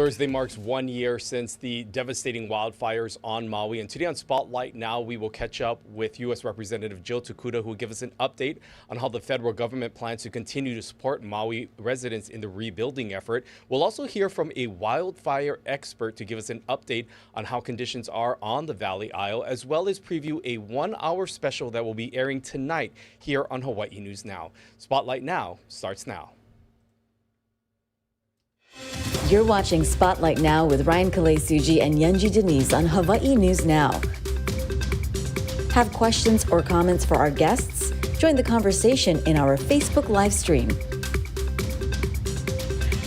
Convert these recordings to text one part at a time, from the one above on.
Thursday marks 1 year since the devastating wildfires on Maui. And today on Spotlight Now, we will catch up with U.S. Representative Jill Tokuda, who will give us an update on how the federal government plans to continue to support Maui residents in the rebuilding effort. We'll also hear from a wildfire expert to give us an update on how conditions are on the Valley Isle, as well as preview a 1-hour special that will be airing tonight here on Hawaii News Now. Spotlight Now starts now. You're watching Spotlight Now with Ryan Kalei-Suji and Yunji Denise on Hawaii News Now. Have questions or comments for our guests? Join the conversation in our Facebook live stream.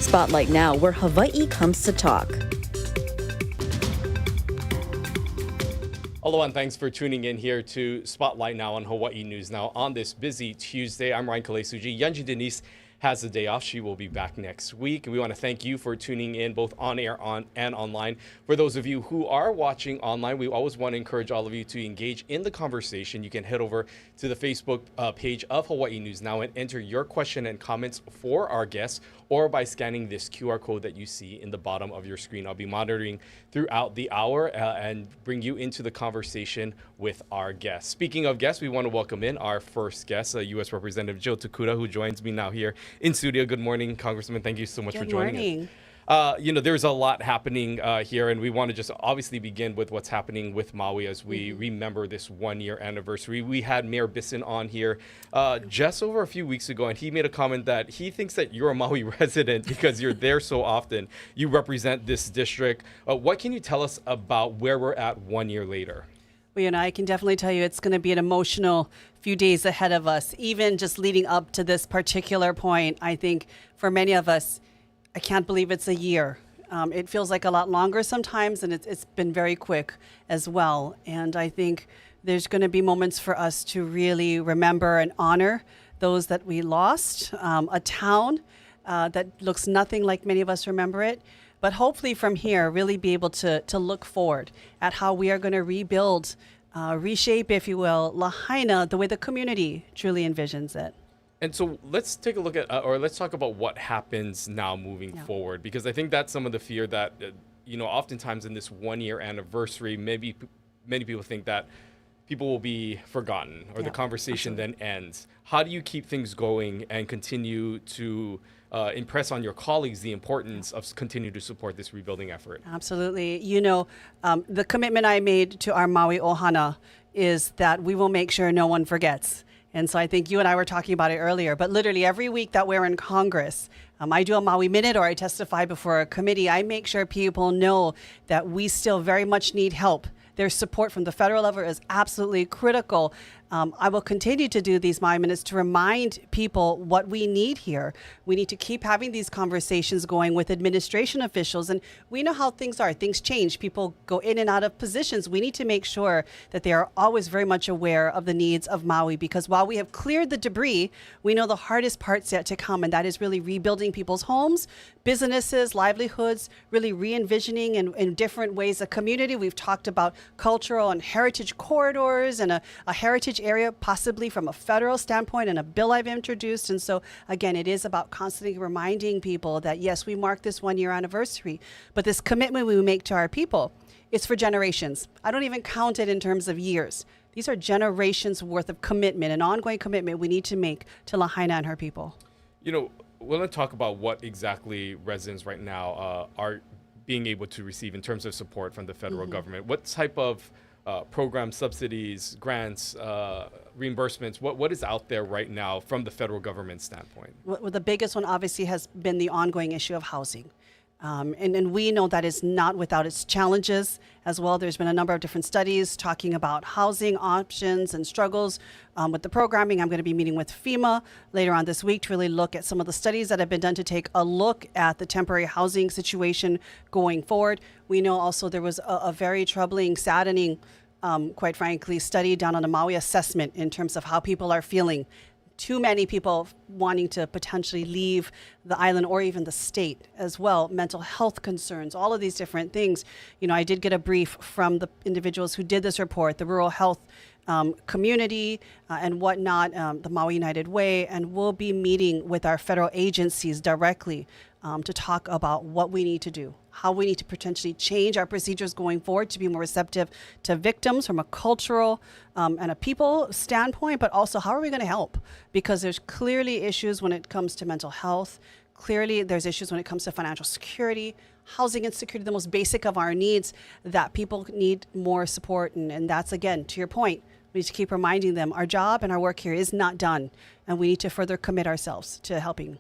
Spotlight Now, where Hawaii comes to talk. Hello and thanks for tuning in here to Spotlight Now on Hawaii News Now on this busy Tuesday. I'm Ryan Kalei-Suji. Yunji Denise has the day off. She will be back next week. And we want to thank you for tuning in both on air and online. For those of you who are watching online, we always want to encourage all of you to engage in the conversation. You can head over to the Facebook page of Hawaii News Now and enter your question and comments for our guests, or by scanning this QR code that you see in the bottom of your screen. I'll be monitoring throughout the hour and bring you into the conversation with our guests. Speaking of guests, we want to welcome in our first guest, U.S. Representative Jill Tokuda, who joins me now here in studio. Good morning, Congressman. Thank you so much for joining us. There's a lot happening here, and we want to just obviously begin with what's happening with Maui as we remember this 1-year anniversary. We had Mayor Bisson on here just over a few weeks ago, and he made a comment that he thinks that you're a Maui resident because you're there so often. You represent this district. What can you tell us about where we're at 1 year later? Well, I can definitely tell you it's going to be an emotional few days ahead of us. Even just leading up to this particular point, I think for many of us, I can't believe it's a year. It feels like a lot longer sometimes, and it's been very quick as well. And I think there's going to be moments for us to really remember and honor those that we lost. A town that looks nothing like many of us remember it. But hopefully from here, really be able to look forward at how we are going to rebuild, reshape, if you will, Lahaina the way the community truly envisions it. And so let's take a look at, or let's talk about what happens now moving forward, because I think that's some of the fear that, oftentimes in this 1-year anniversary, maybe many people think that people will be forgotten or the conversation then ends. How do you keep things going and continue to impress on your colleagues the importance of continue to support this rebuilding effort? Absolutely. The commitment I made to our Maui Ohana is that we will make sure no one forgets. And so I think you and I were talking about it earlier, but literally every week that we're in Congress, I do a Maui Minute or I testify before a committee. I make sure people know that we still very much need help. Their support from the federal level is absolutely critical. I will continue to do these Maui Minutes to remind people what we need here. We need to keep having these conversations going with administration officials. And we know how things are. Things change. People go in and out of positions. We need to make sure that they are always very much aware of the needs of Maui, because while we have cleared the debris, we know the hardest part's yet to come, and that is really rebuilding people's homes, businesses, livelihoods, really re-envisioning in different ways a community. We've talked about cultural and heritage corridors and a heritage area, possibly from a federal standpoint, and a bill I've introduced. And so, again, it is about constantly reminding people that, yes, we mark this 1-year anniversary, but this commitment we make to our people, it's for generations. I don't even count it in terms of years. These are generations worth of commitment, an ongoing commitment we need to make to Lahaina and her people. We're going to talk about what exactly residents right now are being able to receive in terms of support from the federal government. What type of programs, subsidies, grants, reimbursements, what is out there right now from the federal government standpoint? Well, the biggest one obviously has been the ongoing issue of housing. And we know that is not without its challenges as well. There's been a number of different studies talking about housing options and struggles with the programming. I'm going to be meeting with FEMA later on this week to really look at some of the studies that have been done to take a look at the temporary housing situation going forward. We know also there was a very troubling, saddening, quite frankly, study done on a Maui assessment in terms of how people are feeling. Too many people wanting to potentially leave the island or even the state as well, mental health concerns, all of these different things. I did get a brief from the individuals who did this report, the rural health community and whatnot, the Maui United Way, and we'll be meeting with our federal agencies directly to talk about what we need to do, how we need to potentially change our procedures going forward to be more receptive to victims from a cultural and a people standpoint, but also how are we going to help? Because there's clearly issues when it comes to mental health. Clearly, there's issues when it comes to financial security, housing insecurity, the most basic of our needs that people need more support. And that's, again, to your point, we need to keep reminding them our job and our work here is not done, and we need to further commit ourselves to helping.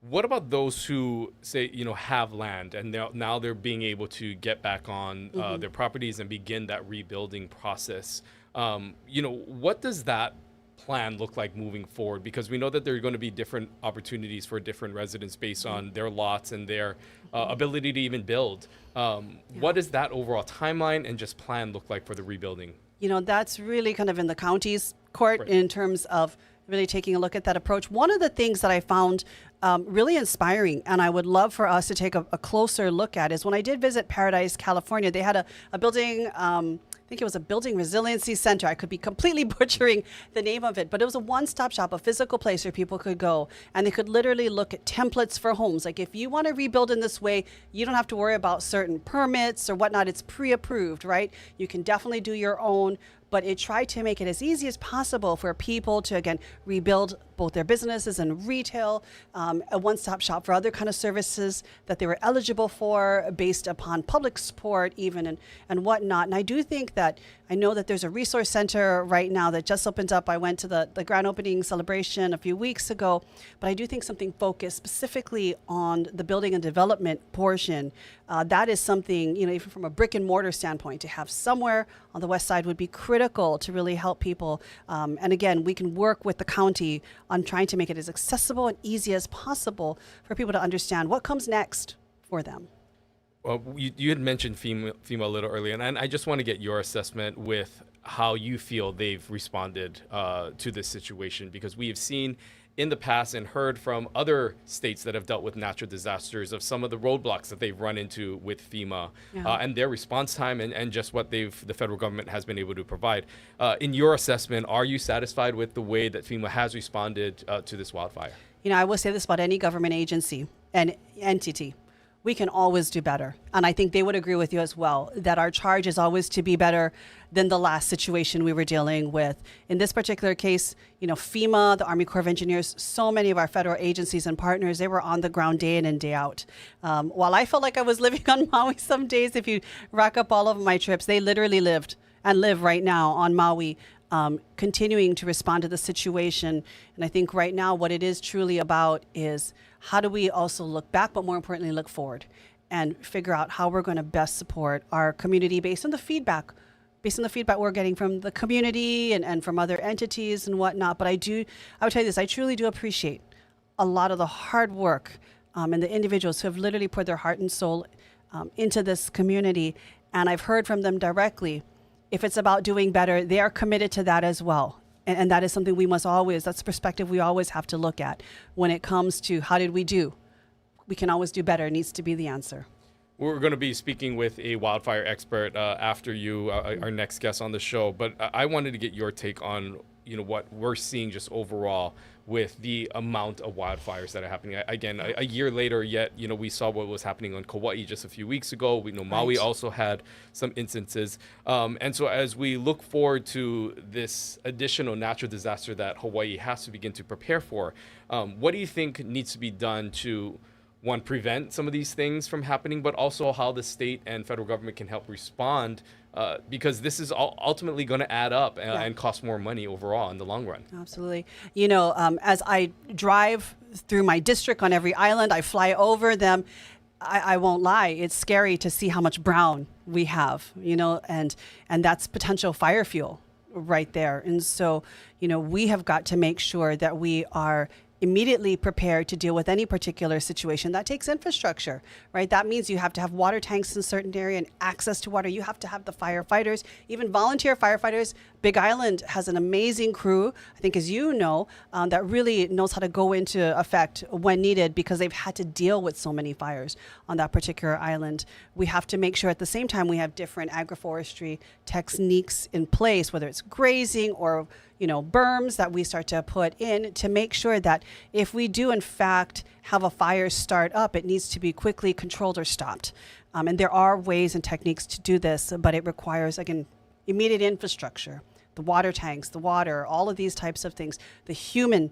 What about those who say, have land and now they're being able to get back on their properties and begin that rebuilding process? What does that plan look like moving forward? Because we know that there are going to be different opportunities for different residents based on their lots and their ability to even build. What does that overall timeline and just plan look like for the rebuilding? That's really kind of in the county's court Right. in terms of really taking a look at that approach. One of the things that I found really inspiring, and I would love for us to take a closer look at, is when I did visit Paradise, California, they had a building, I think it was a building resiliency center. I could be completely butchering the name of it, but it was a one-stop shop, a physical place where people could go and they could literally look at templates for homes. Like if you want to rebuild in this way, you don't have to worry about certain permits or whatnot. It's pre-approved, right? You can definitely do your own, but it tried to make it as easy as possible for people to, again, rebuild both their businesses and retail, a one-stop shop for other kind of services that they were eligible for based upon public support even and whatnot. And I do think that, I know that there's a resource center right now that just opened up. I went to the grand opening celebration a few weeks ago, but I do think something focused specifically on the building and development portion, that is something, even from a brick and mortar standpoint, to have somewhere on the west side would be critical to really help people. And again, we can work with the county on trying to make it as accessible and easy as possible for people to understand what comes next for them. Well, you had mentioned FEMA a little earlier, and I just want to get your assessment with how you feel they've responded to this situation, because we have seen in the past and heard from other states that have dealt with natural disasters of some of the roadblocks that they've run into with FEMA and their response time and just what the federal government has been able to provide. In your assessment, are you satisfied with the way that FEMA has responded to this wildfire? I will say this about any government agency and entity. We can always do better. And I think they would agree with you as well, that our charge is always to be better than the last situation we were dealing with. In this particular case, FEMA, the Army Corps of Engineers, so many of our federal agencies and partners, they were on the ground day in and day out. While I felt like I was living on Maui some days, if you rack up all of my trips, they literally lived and live right now on Maui, continuing to respond to the situation. And I think right now what it is truly about is how do we also look back, but more importantly, look forward and figure out how we're going to best support our community based on the feedback we're getting from the community and from other entities and whatnot. But I would tell you this, I truly do appreciate a lot of the hard work and the individuals who have literally poured their heart and soul into this community. And I've heard from them directly, if it's about doing better, they are committed to that as well. And that is something that's a perspective we always have to look at when it comes to how did we do? We can always do better, needs to be the answer. We're going to be speaking with a wildfire expert after you, our next guest on the show. But I wanted to get your take on, what we're seeing just overall with the amount of wildfires that are happening. Again, a year later, yet, we saw what was happening on Kauai just a few weeks ago. We know Maui also had some instances. And so as we look forward to this additional natural disaster that Hawaii has to begin to prepare for, what do you think needs to be done to, one, prevent some of these things from happening, but also how the state and federal government can help respond, because this is ultimately going to add up and cost more money overall in the long run. Absolutely. As I drive through my district on every island, I fly over them, I won't lie, it's scary to see how much brown we have, and that's potential fire fuel right there. And so, we have got to make sure that we are immediately prepared to deal with any particular situation. That takes infrastructure, right? That means you have to have water tanks in a certain area and access to water. You have to have the firefighters, even volunteer firefighters. Big Island has an amazing crew, I think, as you know, that really knows how to go into effect when needed because they've had to deal with so many fires on that particular island. We have to make sure at the same time we have different agroforestry techniques in place, whether it's grazing or berms that we start to put in to make sure that if we do in fact have a fire start up, it needs to be quickly controlled or stopped. And there are ways and techniques to do this, but it requires, again, immediate infrastructure, the water tanks, the water, all of these types of things, the human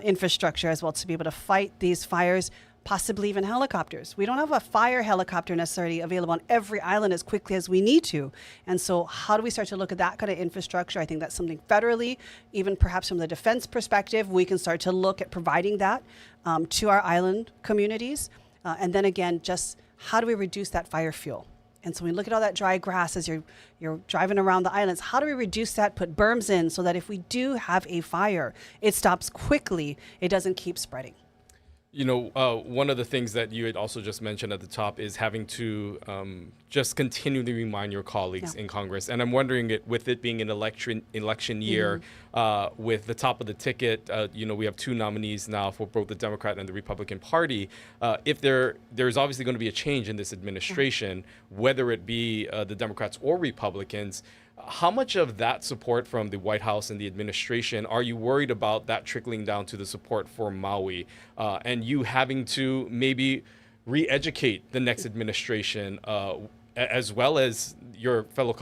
infrastructure as well to be able to fight these fires, possibly even helicopters. We don't have a fire helicopter necessarily available on every island as quickly as we need to. And so how do we start to look at that kind of infrastructure? I think that's something federally, even perhaps from the defense perspective, we can start to look at providing that to our island communities. And then again, just how do we reduce that fire fuel? And so when we look at all that dry grass as you're driving around the islands, how do we reduce that, put berms in so that if we do have a fire, it stops quickly, it doesn't keep spreading? You know, one of the things that you had also just mentioned at the top is having to just continually remind your colleagues in Congress. And I'm wondering, with it being an election year, with the top of the ticket, you know, we have two nominees now for both the Democrat and the Republican Party. If there's obviously going to be a change in this administration, whether it be the Democrats or Republicans, how much of that support from the White House and the administration are you worried about that trickling down to the support for Maui, and you having to maybe re-educate the next administration, as well as your fellow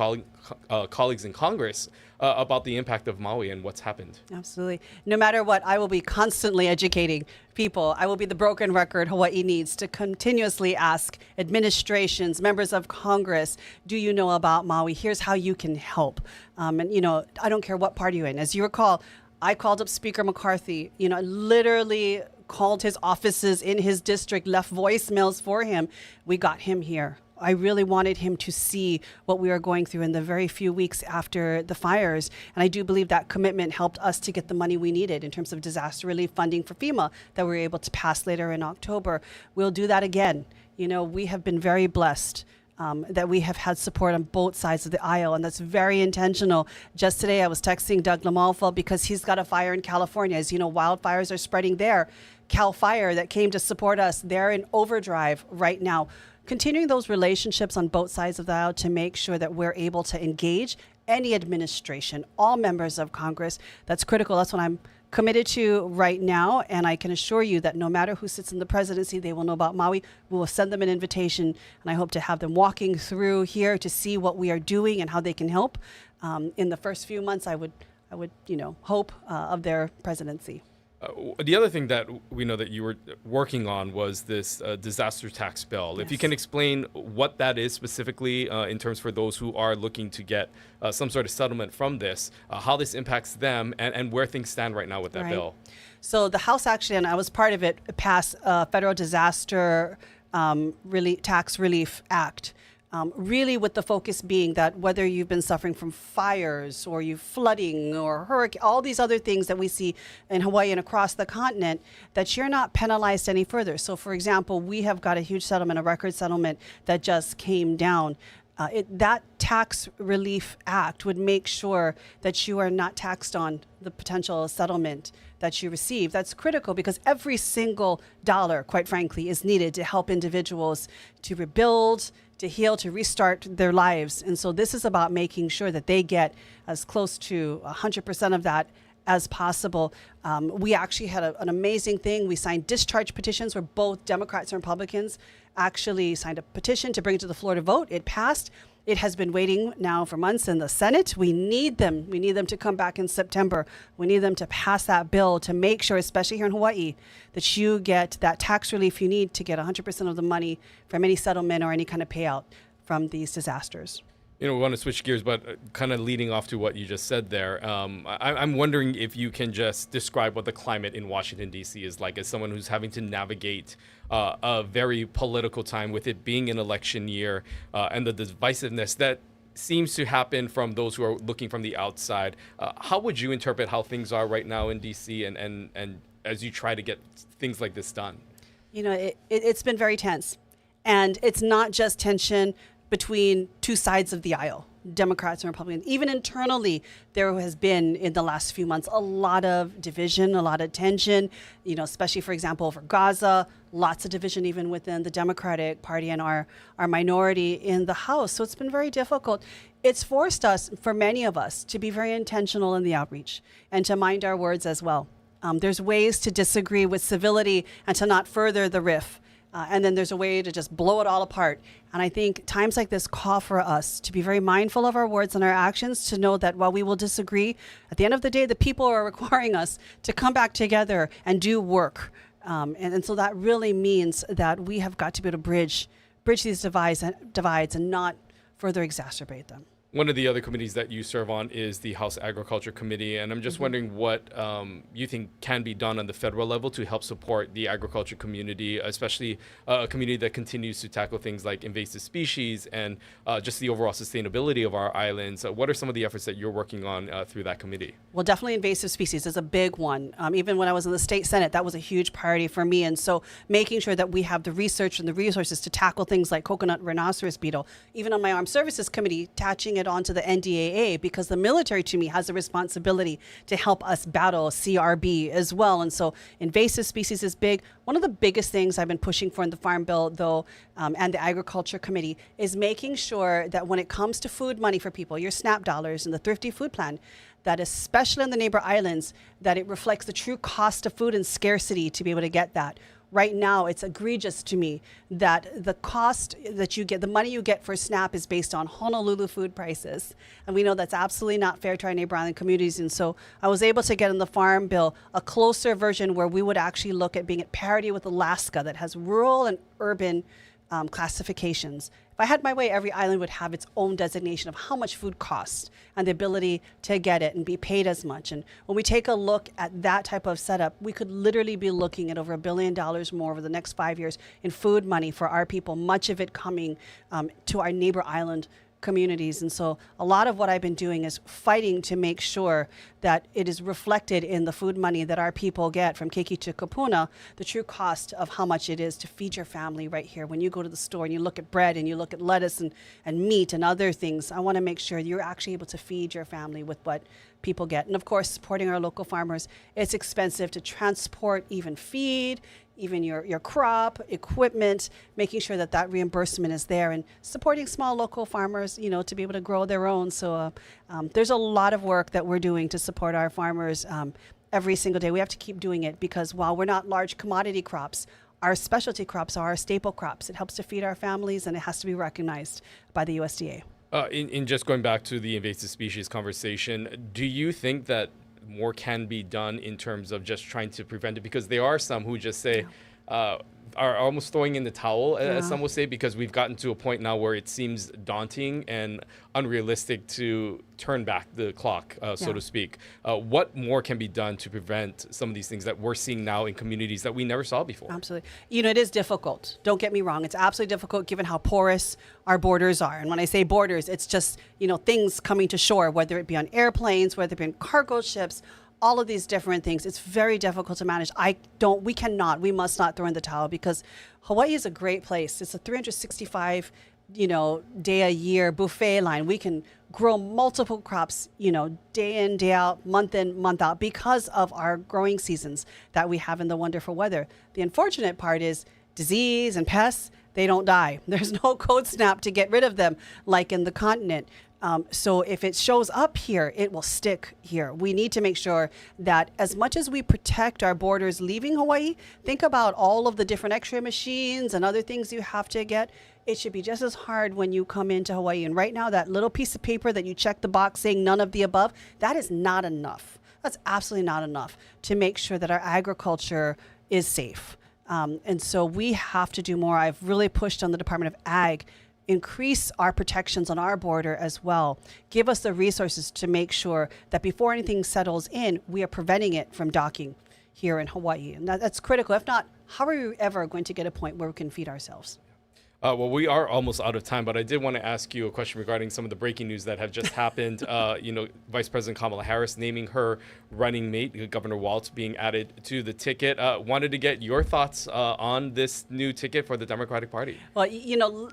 colleagues in Congress, about the impact of Maui and what's happened? Absolutely. No matter what, I will be constantly educating people. I will be the broken record Hawaii needs to continuously ask administrations, members of Congress, do you know about Maui? Here's how you can help. And, you know, I don't care what party you're in. As you recall, I called up Speaker McCarthy, you know, literally called his offices in his district, left voicemails for him. We got him here. I really wanted him to see what we were going through in the very few weeks after the fires. And I do believe that commitment helped us to get the money we needed in terms of disaster relief funding for FEMA that we were able to pass later in October. We'll do that again. You know, we have been very blessed that we have had support on both sides of the aisle, and that's very intentional. Just today, I was texting Doug LaMalfa because he's got a fire in California. As you know, wildfires are spreading there. Cal Fire that came to support us, they're in overdrive right now. Continuing those relationships on both sides of the aisle to make sure that we're able to engage any administration, all members of Congress, that's critical. That's what I'm committed to right now. And I can assure you that no matter who sits in the presidency, they will know about Maui. We will send them an invitation. And I hope to have them walking through here to see what we are doing and how they can help. In the first few months, I would, you know, hope of their presidency. The other thing that we know that you were working on was this disaster tax bill. Yes. If you can explain what that is specifically in terms for those who are looking to get some sort of settlement from this, how this impacts them, and where things stand right now with that bill. So the House actually, and I was part of it, passed a federal disaster tax relief act. Really with the focus being that whether you've been suffering from fires or you flooding or hurricane, all these other things that we see in Hawaii and across the continent, that you're not penalized any further. So for example, we have got a huge settlement, a record settlement that just came down. That tax relief act would make sure that you are not taxed on the potential settlement that you receive. That's critical because every single dollar, quite frankly, is needed to help individuals to rebuild, to heal, to restart their lives. And so this is about making sure that they get as close to 100% of that as possible. We actually had an amazing thing. We signed discharge petitions where both Democrats and Republicans actually signed a petition to bring it to the floor to vote. It passed. It has been waiting now for months in the Senate. We need them. We need them to come back in September. We need them to pass that bill to make sure, especially here in Hawaii, that you get that tax relief you need to get 100% of the money from any settlement or any kind of payout from these disasters. You know, we want to switch gears, but kind of leading off to what you just said there, I'm wondering if you can just describe what the climate in Washington, D.C. is like as someone who's having to navigate a very political time with it being an election year and the divisiveness that seems to happen from those who are looking from the outside. How would you interpret how things are right now in D.C. and as you try to get things like this done? You know, it's been very tense. And it's not just tension between two sides of the aisle, Democrats and Republicans. Even internally, there has been, in the last few months, a lot of division, a lot of tension, you know, especially, for example, over Gaza, lots of division even within the Democratic Party and our minority in the House. So it's been very difficult. It's forced us, for many of us, to be very intentional in the outreach and to mind our words as well. There's ways to disagree with civility and to not further the rift. And then there's a way to just blow it all apart. And I think times like this call for us to be very mindful of our words and our actions, to know that while we will disagree, at the end of the day, the people are requiring us to come back together and do work. And so that really means that we have got to be able to bridge these divides and not further exacerbate them. One of the other committees that you serve on is the House Agriculture Committee, and I'm just wondering what you think can be done on the federal level to help support the agriculture community, especially a community that continues to tackle things like invasive species and just the overall sustainability of our islands. What are some of the efforts that you're working on through that committee? Well, definitely invasive species is a big one. Even when I was in the state Senate, that was a huge priority for me. And so making sure that we have the research and the resources to tackle things like coconut rhinoceros beetle, even on my Armed Services Committee, attaching it onto the NDAA, because the military to me has a responsibility to help us battle CRB as well. And so invasive species is big. One of the biggest things I've been pushing for in the Farm Bill, though, and the Agriculture Committee, is making sure that when it comes to food money for people, your SNAP dollars and the Thrifty Food Plan, that especially in the neighbor islands, that it reflects the true cost of food and scarcity to be able to get that. Right now, it's egregious to me that the cost that you get, the money you get for SNAP, is based on Honolulu food prices. And we know that's absolutely not fair to our neighbor island communities. And so I was able to get in the Farm Bill a closer version where we would actually look at being at parity with Alaska, that has rural and urban classifications. If I had my way, every island would have its own designation of how much food costs and the ability to get it and be paid as much. And when we take a look at that type of setup, we could literally be looking at over $1 billion more over the next 5 years in food money for our people, much of it coming to our neighbor island communities. And so a lot of what I've been doing is fighting to make sure that it is reflected in the food money that our people get from Keiki to Kapuna, the true cost of how much it is to feed your family right here. When you go to the store and you look at bread and you look at lettuce and meat and other things, I want to make sure you're actually able to feed your family with what people get. And of course, supporting our local farmers. It's expensive to transport, even feed, even your crop, equipment, making sure that that reimbursement is there, and supporting small local farmers, to be able to grow their own. So there's a lot of work that we're doing to support our farmers every single day. We have to keep doing it, because while we're not large commodity crops, our specialty crops are our staple crops. It helps to feed our families, and it has to be recognized by the USDA. In just going back to the invasive species conversation, do you think that more can be done in terms of just trying to prevent it? Because there are some who just say, are almost throwing in the towel, as some will say, because we've gotten to a point now where it seems daunting and unrealistic to turn back the clock, so to speak. What more can be done to prevent some of these things that we're seeing now in communities that we never saw before? Absolutely. It is difficult. Don't get me wrong. It's absolutely difficult given how porous our borders are. And when I say borders, it's just, things coming to shore, whether it be on airplanes, whether it be on cargo ships, all of these different things. It's very difficult to manage. We must not throw in the towel, because Hawaii is a great place. It's a 365, day a year buffet line. We can grow multiple crops, day in, day out, month in, month out, because of our growing seasons that we have in the wonderful weather. The unfortunate part is disease and pests, they don't die. There's no code snap to get rid of them like in the continent. So if it shows up here, it will stick here. We need to make sure that as much as we protect our borders leaving Hawaii, think about all of the different x-ray machines and other things you have to get. It should be just as hard when you come into Hawaii. And right now, that little piece of paper that you check the box saying none of the above, that is not enough. That's absolutely not enough to make sure that our agriculture is safe. And so we have to do more. I've really pushed on the Department of Ag, increase our protections on our border as well. Give us the resources to make sure that before anything settles in, we are preventing it from docking here in Hawaii. And that's critical. If not, how are we ever going to get a point where we can feed ourselves? Well, we are almost out of time, but I did want to ask you a question regarding some of the breaking news that have just happened. Vice President Kamala Harris naming her running mate, Governor Walz, being added to the ticket. Wanted to get your thoughts on this new ticket for the Democratic Party. Well,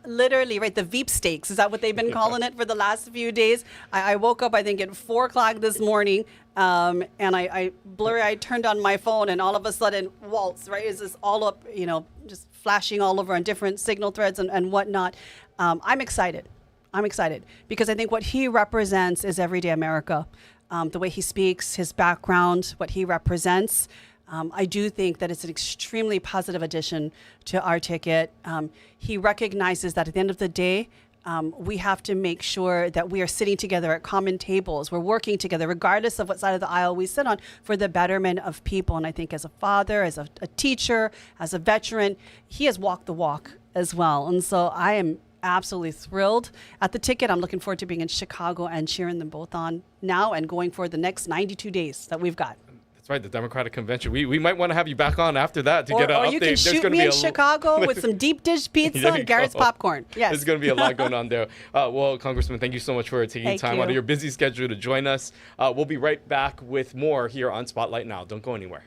literally, right, the Veep stakes, is that what they've been calling it for the last few days? I woke up, I think, at 4 o'clock this morning, and I turned on my phone, and all of a sudden, Walz, right, is this all up, just flashing all over on different signal threads and whatnot. I'm excited because I think what he represents is everyday America. the way he speaks, his background, what he represents. I do think that it's an extremely positive addition to our ticket. He recognizes that at the end of the day, we have to make sure that we are sitting together at common tables. We're working together, regardless of what side of the aisle we sit on, for the betterment of people. And I think as a father, as a teacher, as a veteran, he has walked the walk as well. And so I am absolutely thrilled at the ticket. I'm looking forward to being in Chicago and cheering them both on now and going for the next 92 days that we've got. That's right, the Democratic Convention. We might want to have you back on after that to get an update. Or you can shoot me in Chicago with some deep dish pizza and Garrett's popcorn. Yes. There's going to be a lot going on there. Well, Congressman, thank you so much for taking time out of your busy schedule to join us. We'll be right back with more here on Spotlight Now. Don't go anywhere.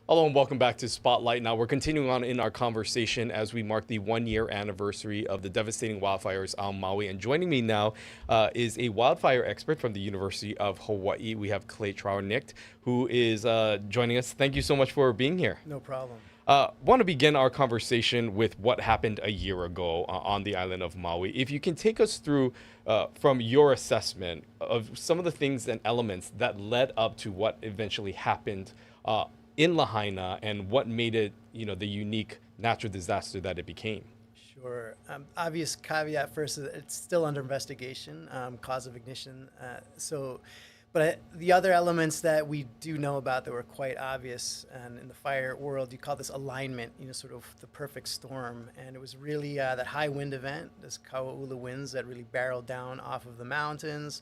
Hello and welcome back to Spotlight. Now we're continuing on in our conversation as we mark the 1-year anniversary of the devastating wildfires on Maui. And joining me now is a wildfire expert from the University of Hawaii. We have Clay Traunicht, who is joining us. Thank you so much for being here. No problem. Want to begin our conversation with what happened a year ago on the island of Maui. If you can take us through from your assessment of some of the things and elements that led up to what eventually happened in Lahaina and what made it, the unique natural disaster that it became. Sure. Obvious caveat first is it's still under investigation, cause of ignition. But the other elements that we do know about that were quite obvious, and in the fire world, you call this alignment, sort of the perfect storm. And it was really that high wind event, this Kaua'ula winds that really barreled down off of the mountains.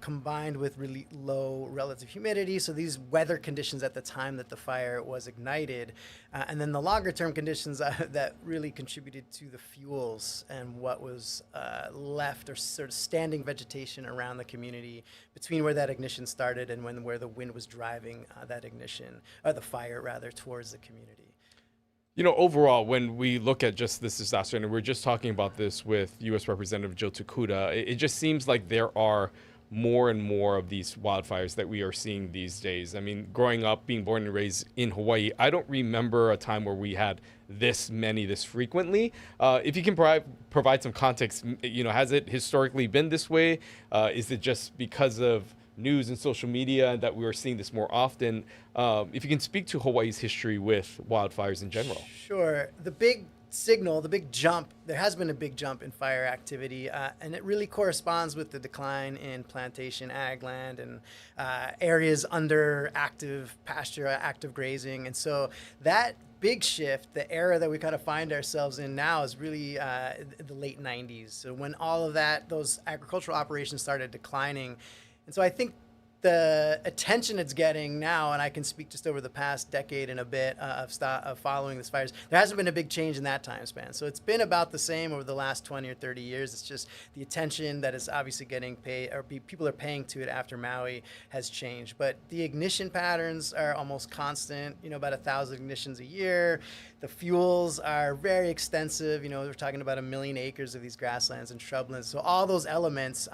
combined with really low relative humidity. So these weather conditions at the time that the fire was ignited, and then the longer term conditions that really contributed to the fuels and what was left, or sort of standing vegetation around the community between where that ignition started and where the wind was driving that ignition, or the fire rather, towards the community. You know, overall, when we look at just this disaster, and we're just talking about this with U.S. Representative Joe Tokuda, it just seems like there are more and more of these wildfires that we are seeing these days. I mean, growing up, being born and raised in Hawaii, I don't remember a time where we had this many, this frequently. If you can provide some context, you know, has it historically been this way? Is it just because of news and social media that we are seeing this more often? If you can speak to Hawaii's history with wildfires in general. Sure. The big signal, the big jump, there has been a big jump in fire activity, and it really corresponds with the decline in plantation ag land and areas under active pasture, active grazing. And so that big shift, the era that we kind of find ourselves in now, is really the late 90s. So when all of that, those agricultural operations started declining. And so I think the attention it's getting now, and I can speak just over the past decade and a bit of following these fires, there hasn't been a big change in that time span. So it's been about the same over the last 20 or 30 years. It's just the attention that is obviously getting paid, or people are paying to it after Maui, has changed. But the ignition patterns are almost constant, you know, about 1,000 ignitions a year. The fuels are very extensive. You know, we're talking about 1 million acres of these grasslands and shrublands. So all those elements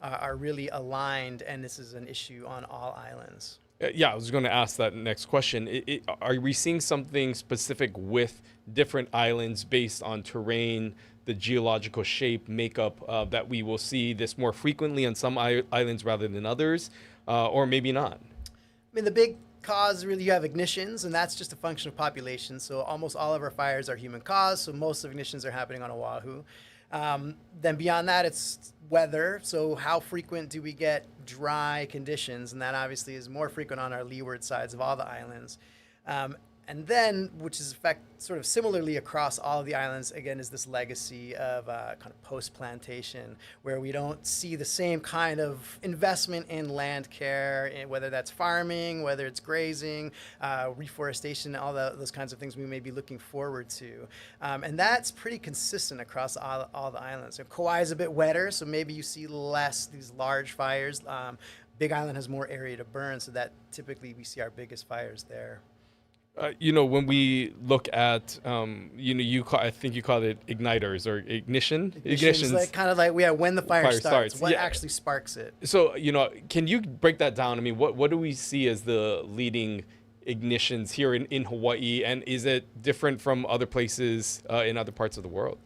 are really aligned, and this is an issue on all islands. Yeah, I was going to ask that next question. Are we seeing something specific with different islands based on terrain, the geological shape, makeup, that we will see this more frequently on some islands rather than others, or maybe not? I mean, the big cause, really, you have ignitions, and that's just a function of population. So almost all of our fires are human caused, so most of ignitions are happening on Oahu. Then beyond that, it's weather. So how frequent do we get dry conditions? And that obviously is more frequent on our leeward sides of all the islands. And then, which is sort of similarly across all of the islands, again, is this legacy of kind of post-plantation, where we don't see the same kind of investment in land care, whether that's farming, whether it's grazing, reforestation, all those kinds of things we may be looking forward to. And that's pretty consistent across all the islands. So Kauai is a bit wetter, so maybe you see less these large fires. Big Island has more area to burn, so that typically we see our biggest fires there. You know, when we look at, you know, I think you call it igniters or ignitions. Like, kind of like, when the fire starts. What actually sparks it? So, you know, can you break that down? I mean, what do we see as the leading ignitions here in Hawaii, and is it different from other places in other parts of the world?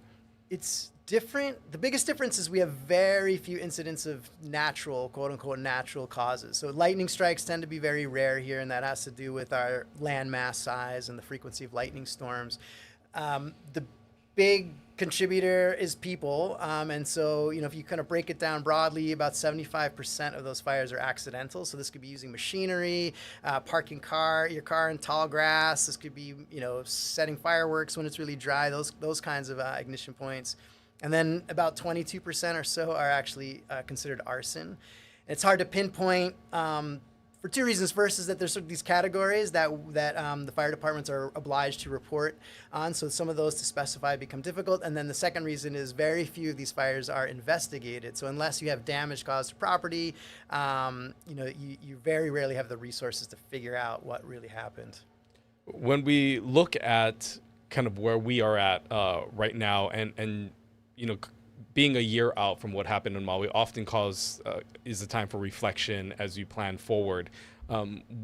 It's different. The biggest difference is we have very few incidents of natural, quote unquote, natural causes. So lightning strikes tend to be very rare here, and that has to do with our land mass size and the frequency of lightning storms. The big contributor is people. And so, you know, if you kind of break it down broadly, about 75% of those fires are accidental. So this could be using machinery, parking your car in tall grass. This could be, you know, setting fireworks when it's really dry, those kinds of ignition points. And then about 22% or so are actually considered arson. And it's hard to pinpoint for two reasons. First is that there's sort of these categories that the fire departments are obliged to report on. So some of those to specify become difficult. And then the second reason is very few of these fires are investigated. So unless you have damage caused to property, you know, you very rarely have the resources to figure out what really happened. When we look at kind of where we are at right now, and you know, being a year out from what happened in Maui often is a time for reflection as you plan forward.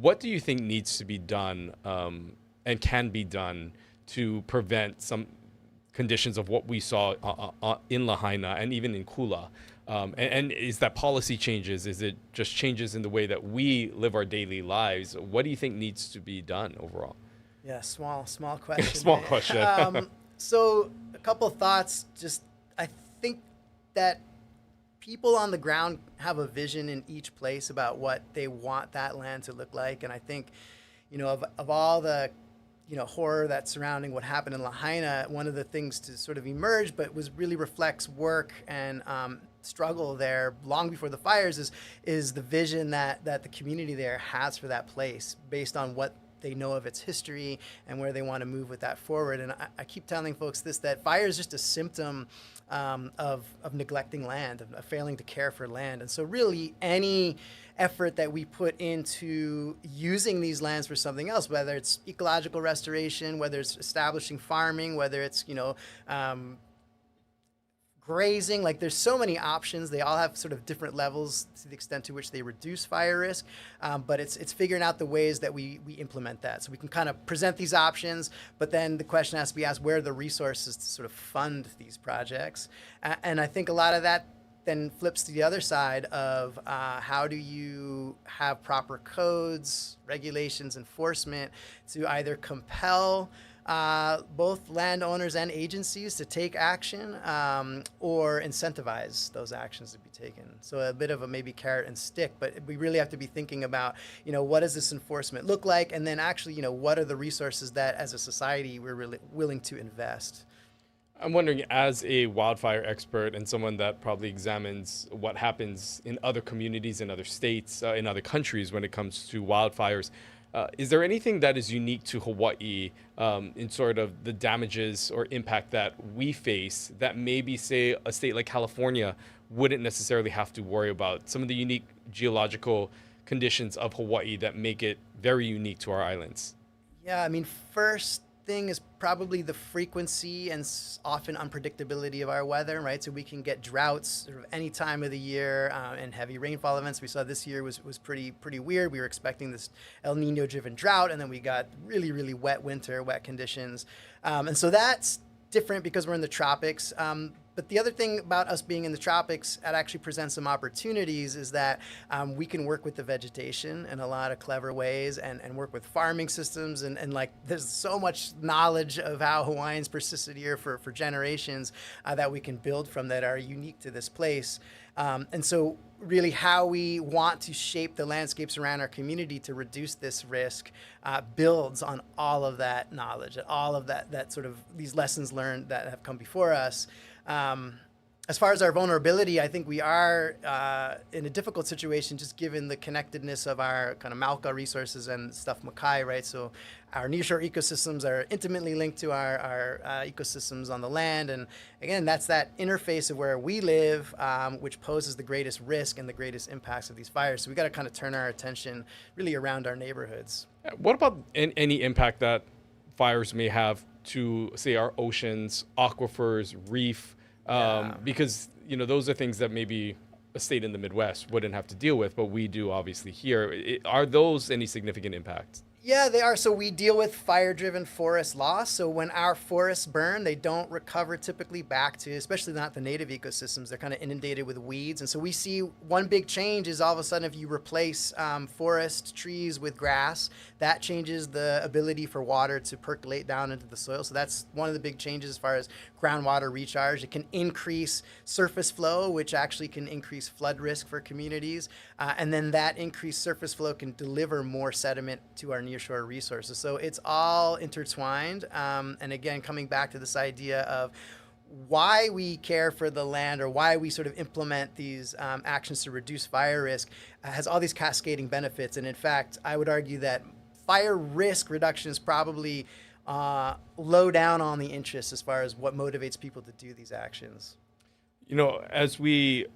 What do you think needs to be done and can be done to prevent some conditions of what we saw in Lahaina and even in Kula? And is that policy changes? Is it just changes in the way that we live our daily lives? What do you think needs to be done overall? Yeah, small question. Small question. So a couple of thoughts. I think that people on the ground have a vision in each place about what they want that land to look like. And I think, you know, of all the, you know, horror that's surrounding what happened in Lahaina, one of the things to sort of emerge, but really reflects work and struggle there long before the fires is the vision that the community there has for that place based on what they know of its history and where they want to move with that forward. And I keep telling folks that fire is just a symptom of neglecting land, of failing to care for land. And so really any effort that we put into using these lands for something else, whether it's ecological restoration, whether it's establishing farming, whether it's, grazing, like there's so many options. They all have sort of different levels to the extent to which they reduce fire risk, but it's figuring out the ways that we implement that. So we can kind of present these options, but then the question has to be asked, where are the resources to sort of fund these projects? And I think a lot of that then flips to the other side of how do you have proper codes, regulations, enforcement to either compel both landowners and agencies to take action or incentivize those actions to be taken. So a bit of a maybe carrot and stick, but we really have to be thinking about, what does this enforcement look like? And then actually, what are the resources that as a society we're really willing to invest? I'm wondering, as a wildfire expert and someone that probably examines what happens in other communities, in other states, in other countries when it comes to wildfires, is there anything that is unique to Hawaii in sort of the damages or impact that we face that maybe, say, a state like California wouldn't necessarily have to worry about? Some of the unique geological conditions of Hawaii that make it very unique to our islands. Yeah, first thing is probably the frequency and often unpredictability of our weather, right? So we can get droughts sort of any time of the year and heavy rainfall events. We saw this year was pretty weird. We were expecting this El Nino driven drought, and then we got really, really wet winter, wet conditions. And so that's different because we're in the tropics. But the other thing about us being in the tropics, it actually presents some opportunities, is that we can work with the vegetation in a lot of clever ways and work with farming systems. And like there's so much knowledge of how Hawaiians persisted here for generations that we can build from that are unique to this place. And so really how we want to shape the landscapes around our community to reduce this risk builds on all of that knowledge, all of that sort of these lessons learned that have come before us. As far as our vulnerability, I think we are in a difficult situation just given the connectedness of our kind of Mauka resources and stuff Makai, right? So our nearshore ecosystems are intimately linked to our ecosystems on the land. And again, that's that interface of where we live, which poses the greatest risk and the greatest impacts of these fires. So we got to kind of turn our attention really around our neighborhoods. What about any impact that fires may have to, say, our oceans, aquifers, reef? Because, those are things that maybe a state in the Midwest wouldn't have to deal with, but we do obviously here. Are those any significant impacts? Yeah, they are. So we deal with fire-driven forest loss. So when our forests burn, they don't recover typically back to, especially not the native ecosystems. They're kind of inundated with weeds. And so we see one big change is all of a sudden if you replace forest trees with grass, that changes the ability for water to percolate down into the soil. So that's one of the big changes as far as groundwater recharge. It can increase surface flow, which actually can increase flood risk for communities. And then that increased surface flow can deliver more sediment to our nearshore resources. So it's all intertwined. And again, coming back to this idea of why we care for the land or why we sort of implement these actions to reduce fire risk has all these cascading benefits. And in fact, I would argue that fire risk reduction is probably low down on the interest as far as what motivates people to do these actions. As we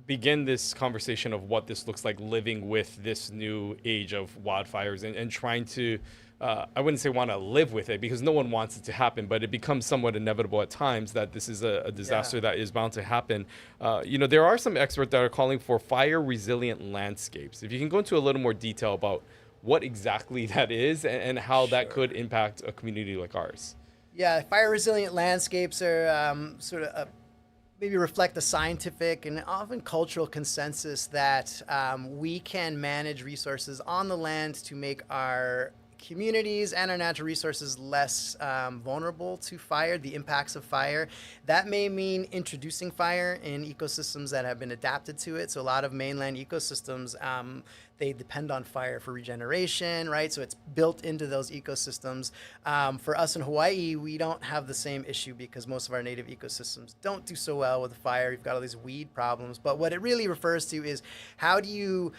begin this conversation of what this looks like living with this new age of wildfires and trying to, I wouldn't say want to live with it because no one wants it to happen, but it becomes somewhat inevitable at times that this is a disaster that is bound to happen. There are some experts that are calling for fire resilient landscapes. If you can go into a little more detail about what exactly that is and how that could impact a community like ours. Yeah, fire resilient landscapes are sort of maybe reflect the scientific and often cultural consensus that we can manage resources on the land to make our communities and our natural resources less vulnerable to fire, the impacts of fire. That may mean introducing fire in ecosystems that have been adapted to it. So a lot of mainland ecosystems, they depend on fire for regeneration, right? So it's built into those ecosystems. For us in Hawaii, we don't have the same issue because most of our native ecosystems don't do so well with fire. You've got all these weed problems. But what it really refers to is how do you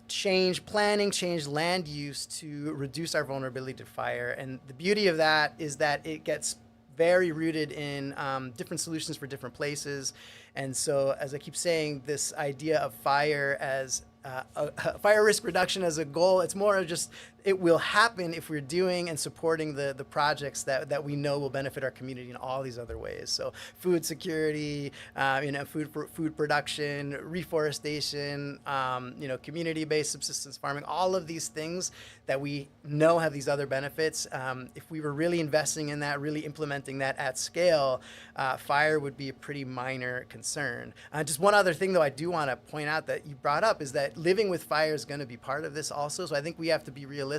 change planning, change land use to reduce our vulnerability to fire? And the beauty of that is that it gets very rooted in different solutions for different places. And so, as I keep saying, this idea of fire as fire risk reduction as a goal, it's more of just it will happen if we're doing and supporting the projects that we know will benefit our community in all these other ways. So food security, food production, reforestation, community-based subsistence farming, all of these things that we know have these other benefits. If we were really investing in that, really implementing that at scale, fire would be a pretty minor concern. Just one other thing, though, I do want to point out that you brought up is that living with fire is going to be part of this also. So I think we have to be realistic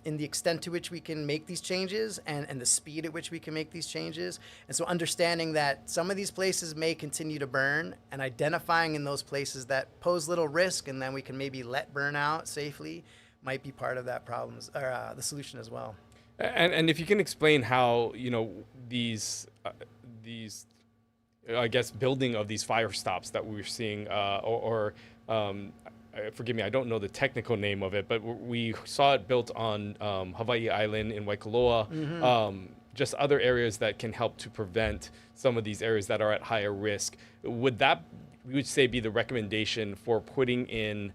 in the extent to which we can make these changes and the speed at which we can make these changes. And so understanding that some of these places may continue to burn and identifying in those places that pose little risk and then we can maybe let burn out safely might be part of that problem or the solution as well. And if you can explain how, these I guess, building of these fire stops that we're seeing forgive me, I don't know the technical name of it, but we saw it built on Hawaii Island in Waikoloa, just other areas that can help to prevent some of these areas that are at higher risk. Would that, we would say, be the recommendation for putting in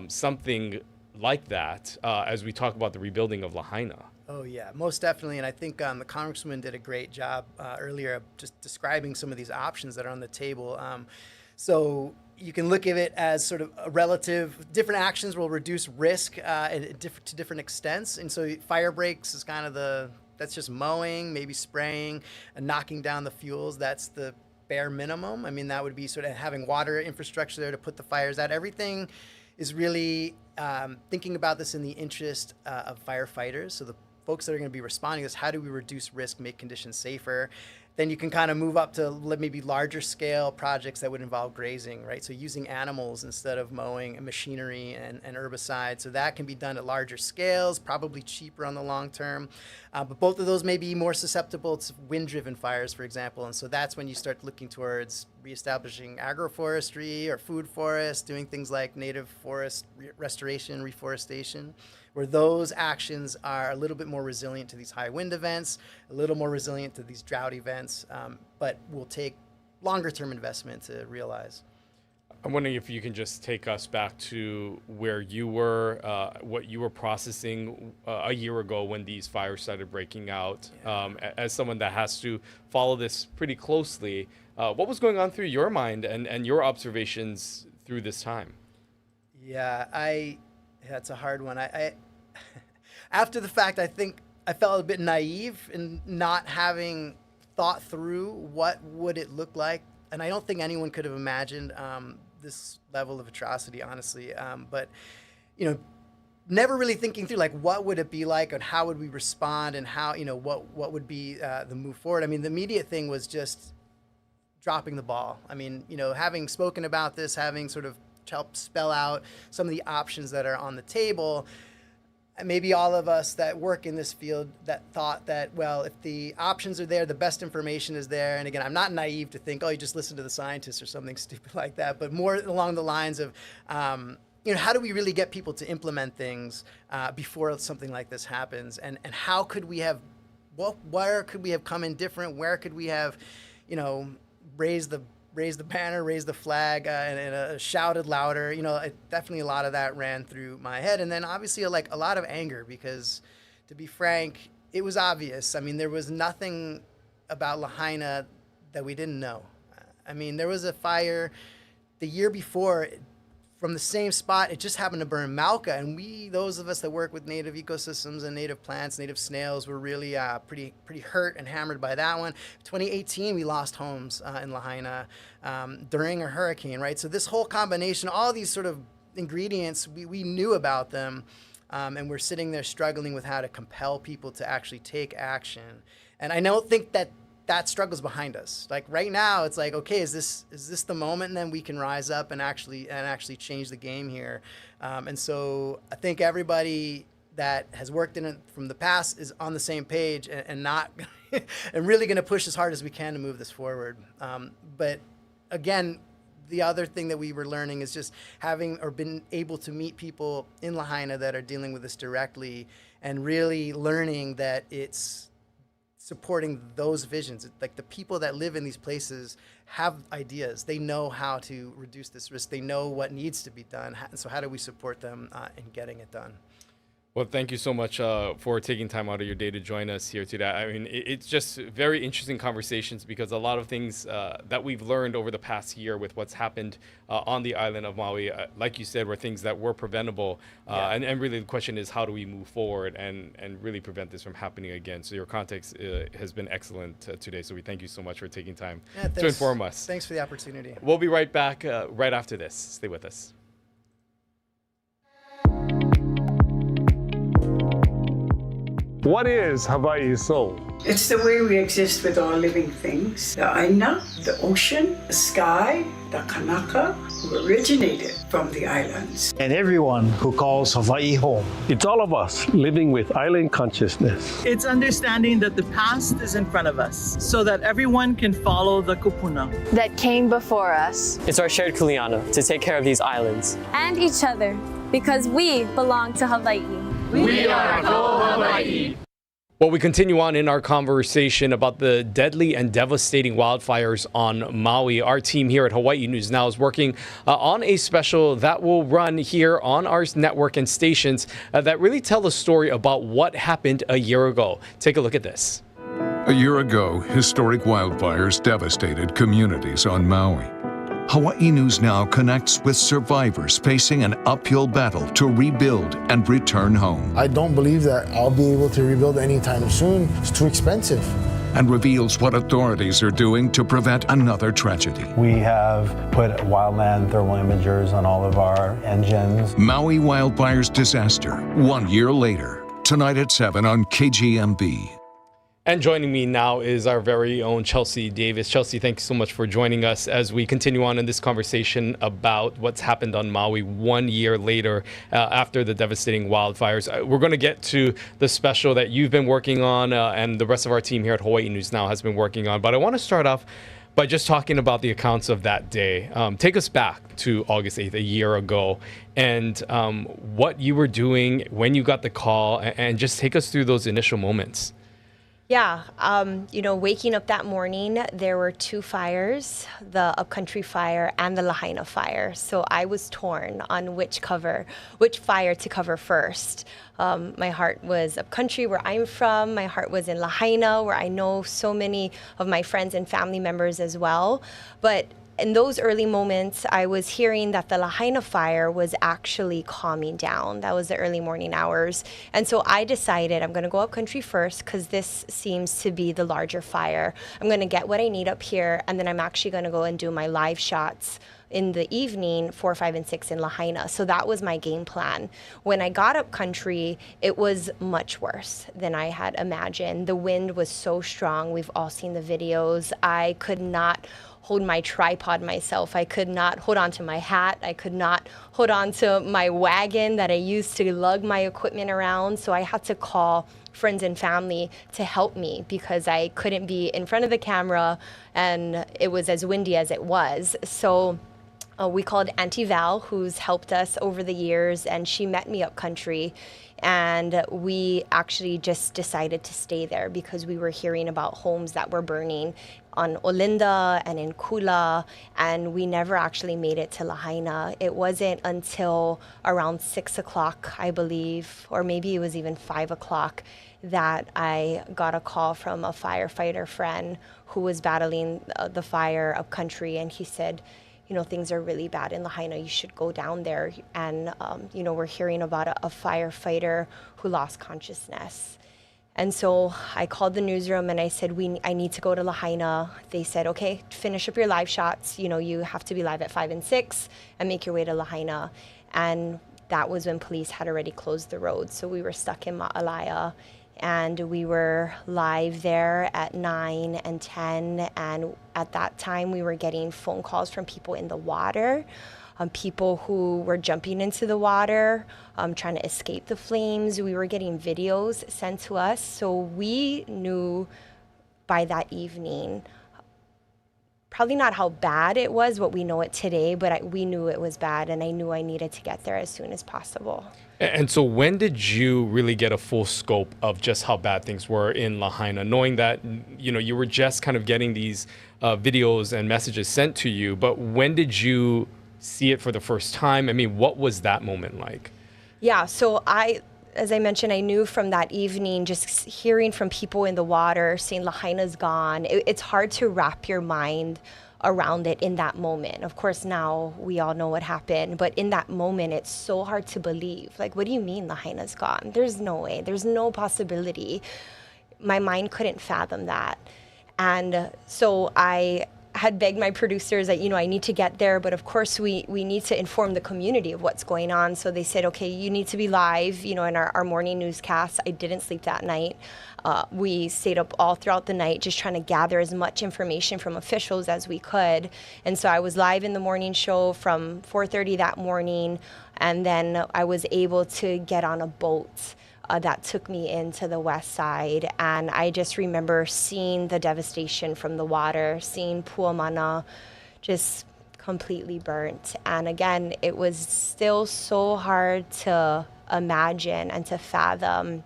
something like that as we talk about the rebuilding of Lahaina? Oh, yeah, most definitely. And I think the Congresswoman did a great job earlier of just describing some of these options that are on the table. So you can look at it as sort of a relative, different actions will reduce risk to different extents. And so fire breaks is kind of that's just mowing, maybe spraying and knocking down the fuels. That's the bare minimum. I mean, that would be sort of having water infrastructure there to put the fires out. Everything is really thinking about this in the interest of firefighters. So the folks that are going to be responding to this, how do we reduce risk, make conditions safer? Then you can kind of move up to maybe larger scale projects that would involve grazing, right? So using animals instead of mowing and machinery and herbicides. So that can be done at larger scales, probably cheaper on the long term. But both of those may be more susceptible to wind-driven fires, for example. And so that's when you start looking towards reestablishing agroforestry or food forests, doing things like native forest restoration, reforestation, where those actions are a little bit more resilient to these high wind events, a little more resilient to these drought events, but will take longer term investment to realize. I'm wondering if you can just take us back to where you were, what you were processing a year ago when these fires started breaking out. Yeah. As someone that has to follow this pretty closely, what was going on through your mind and your observations through this time? Yeah, that's a hard one. I after the fact, I think I felt a bit naive in not having thought through what would it look like. And I don't think anyone could have imagined this level of atrocity, honestly. But, never really thinking through, like, what would it be like and how would we respond and how, what would be the move forward. I mean, the immediate thing was just dropping the ball. I mean, having spoken about this, having sort of helped spell out some of the options that are on the table, and maybe all of us that work in this field that thought that, well, if the options are there, the best information is there. And again, I'm not naive to think, oh, you just listen to the scientists or something stupid like that, but more along the lines of, how do we really get people to implement things before something like this happens? And how could we have, where could we have come in different? Where could we have, raised the banner, raised the flag, and shouted louder. Definitely a lot of that ran through my head. And then obviously a lot of anger because, to be frank, it was obvious. I mean, there was nothing about Lahaina that we didn't know. I mean, there was a fire the year before from the same spot. It just happened to burn Malka. And those of us that work with native ecosystems and native plants, native snails, were really pretty hurt and hammered by that one. 2018, we lost homes in Lahaina during a hurricane, right? So this whole combination, all these sort of ingredients, we knew about them. And we're sitting there struggling with how to compel people to actually take action. And I don't think that that struggle's behind us. Like right now, it's like, okay, is this the moment? And then we can rise up and actually change the game here. And so I think everybody that has worked in it from the past is on the same page and not and really going to push as hard as we can to move this forward. But again, the other thing that we were learning is just having or been able to meet people in Lahaina that are dealing with this directly and really learning that it's supporting those visions. Like the people that live in these places have ideas. They know how to reduce this risk. They know what needs to be done. So how do we support them in getting it done? Well, thank you so much for taking time out of your day to join us here today. I mean, it's just very interesting conversations because a lot of things that we've learned over the past year with what's happened on the island of Maui, like you said, were things that were preventable. And really the question is, how do we move forward and really prevent this from happening again? So your context has been excellent today. So we thank you so much for taking time to inform us. Thanks for the opportunity. We'll be right back right after this. Stay with us. What is Hawaii's soul? It's the way we exist with all living things. The aina, the ocean, the sky, the kanaka, who originated from the islands. And everyone who calls Hawaii home. It's all of us living with island consciousness. It's understanding that the past is in front of us so that everyone can follow the kupuna that came before us. It's our shared kuleana to take care of these islands. And each other, because we belong to Hawaii. We are Hawaii. Well, we continue on in our conversation about the deadly and devastating wildfires on Maui. Our team here at Hawaii News Now is working on a special that will run here on our network and stations that really tell the story about what happened a year ago. Take a look at this. A year ago, historic wildfires devastated communities on Maui. Hawaii News Now connects with survivors facing an uphill battle to rebuild and return home. I don't believe that I'll be able to rebuild anytime soon. It's too expensive. And reveals what authorities are doing to prevent another tragedy. We have put wildland thermal imagers on all of our engines. Maui wildfires disaster, 1 year later. Tonight at 7 on KGMB. And joining me now is our very own Chelsea Davis. Chelsea, thank you so much for joining us as we continue on in this conversation about what's happened on Maui 1 year later after the devastating wildfires. We're going to get to the special that you've been working on and the rest of our team here at Hawaii News Now has been working on. But I want to start off by just talking about the accounts of that day. Take us back to August 8th, a year ago, and what you were doing when you got the call, and just take us through those initial moments. Yeah, waking up that morning, there were two fires, the Upcountry fire and the Lahaina fire. So I was torn on which fire to cover first. My heart was Upcountry, where I'm from. My heart was in Lahaina, where I know so many of my friends and family members as well. But in those early moments, I was hearing that the Lahaina fire was actually calming down. That was the early morning hours. And so I decided I'm going to go up country first because this seems to be the larger fire. I'm going to get what I need up here, and then I'm actually going to go and do my live shots in the evening, 4, 5, and 6 in Lahaina. So that was my game plan. When I got up country, it was much worse than I had imagined. The wind was so strong. We've all seen the videos. I could not hold my tripod myself. I could not hold on to my hat. I could not hold on to my wagon that I used to lug my equipment around. So I had to call friends and family to help me because I couldn't be in front of the camera and it was as windy as it was. So we called Auntie Val, who's helped us over the years, and she met me up country. And we actually just decided to stay there because we were hearing about homes that were burning on Olinda and in Kula, and we never actually made it to Lahaina. It wasn't until around 6 o'clock, I believe, or maybe it was even 5 o'clock, that I got a call from a firefighter friend who was battling the fire up country, and he said, things are really bad in Lahaina. You should go down there. And, we're hearing about a firefighter who lost consciousness. And so I called the newsroom and I said, I need to go to Lahaina. They said, okay, finish up your live shots. You have to be live at 5 and 6 and make your way to Lahaina. And that was when police had already closed the road. So we were stuck in Ma'alaya. and we were live there at 9 and 10, and at that time we were getting phone calls from people in the water, people who were jumping into the water, trying to escape the flames. We were getting videos sent to us, so we knew by that evening probably not how bad it was, what we know it today, but we knew it was bad, and I knew I needed to get there as soon as possible. And so when did you really get a full scope of just how bad things were in Lahaina, knowing that, you were just kind of getting these videos and messages sent to you, but when did you see it for the first time? I mean, what was that moment like? Yeah, so as I mentioned, I knew from that evening, just hearing from people in the water, saying Lahaina's gone, it's hard to wrap your mind around it in that moment. Of course, now we all know what happened, but in that moment, it's so hard to believe. Like, what do you mean Lahaina's gone? There's no way. There's no possibility. My mind couldn't fathom that. And so I had begged my producers that, I need to get there, but of course we need to inform the community of what's going on. So they said, okay, you need to be live, in our morning newscast. I didn't sleep that night. We stayed up all throughout the night just trying to gather as much information from officials as we could. And so I was live in the morning show from 4:30 that morning, and then I was able to get on a boat that took me into the west side. And I just remember seeing the devastation from the water, seeing Puamana just completely burnt. And again, it was still so hard to imagine and to fathom.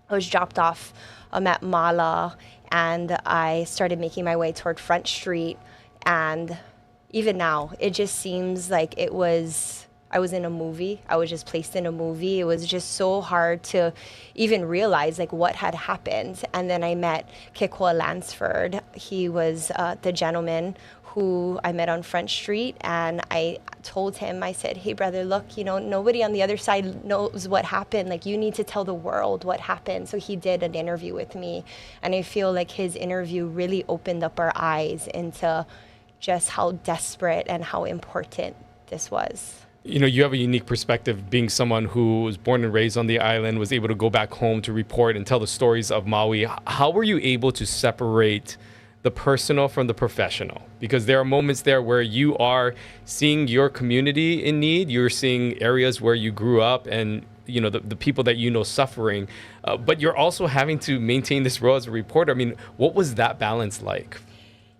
I was dropped off at Mala, and I started making my way toward Front Street. And even now, it just seems like I was in a movie. I was just placed in a movie. It was just so hard to even realize what had happened. And then I met Kekua Lansford. He was the gentleman who I met on Front Street, and I told him, I said, hey brother, look, nobody on the other side knows what happened. You need to tell the world what happened. So he did an interview with me, and I feel like his interview really opened up our eyes into just how desperate and how important this was. You have a unique perspective, being someone who was born and raised on the island, was able to go back home to report and tell the stories of Maui. How were you able to separate the personal from the professional? Because there are moments there where you are seeing your community in need, you're seeing areas where you grew up and the people that suffering, but you're also having to maintain this role as a reporter. I mean, what was that balance like?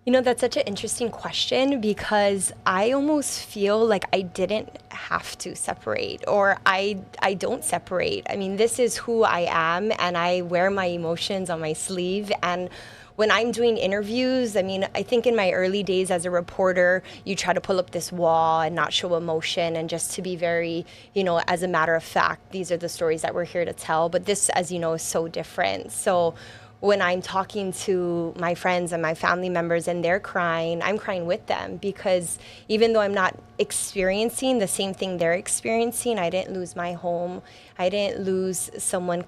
That's such an interesting question, because I almost feel like I didn't have to separate, or I don't separate. I mean, this is who I am, and I wear my emotions on my sleeve. And when I'm doing interviews, I think in my early days as a reporter, you try to pull up this wall and not show emotion, and just to be very, as a matter of fact, these are the stories that we're here to tell. But this, as you know, is so different. So when I'm talking to my friends and my family members and they're crying, I'm crying with them, because even though I'm not experiencing the same thing they're experiencing, I didn't lose my home, I didn't lose someone,